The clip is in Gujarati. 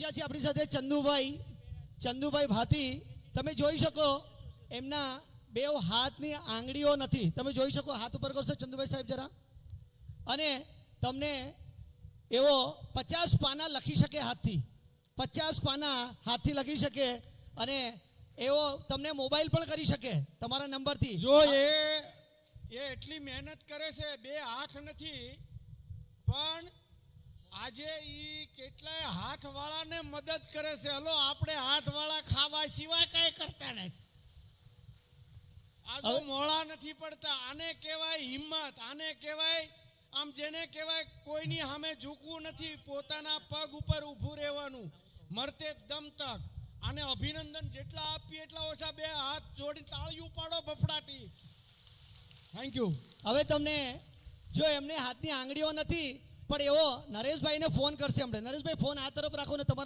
આપણી સાથે ચંદુભાઈ ભાતી તમે જોઈ શકો એમના બે હાથની આંગળીઓ નથી તમે જોઈ શકો હાથ ઉપર કરશો ચંદુભાઈ સાહેબ જરા અને તમને એવો 50 પાના લખી શકે હાથથી 50 પાના હાથથી લખી શકે અને એવો તમને મોબાઈલ પણ કરી શકે તમારા નંબરથી જો એ એટલી મહેનત કરે છે બે હાથ નથી પણ આજે ઈ કેટલાય હાથવાળાને મદદ કરે છે હલો આપણે હાથવાળા ખાવા સિવાય કઈ કરતા નથી આ જો મોળા નથી પડતા આને કહેવાય હિંમત આને કહેવાય આમ જેને કહેવાય કોઈની સામે ઝૂકવું નથી પોતાના પગ ઉપર ઊભું રહેવાનું મરતે દમ તક આને અભિનંદન જેટલા આપીએ એટલા ઓછા બે હાથ જોડી તાળીઓ પાડો બફડાટી થેન્ક યુ હવે તમને જો એમને હાથની આંગળીઓ નથી પણ એવો નરેશભાઈને ફોન કરશે હમણાં નરેશભાઈ ફોન આ તરફ રાખો ને તમારા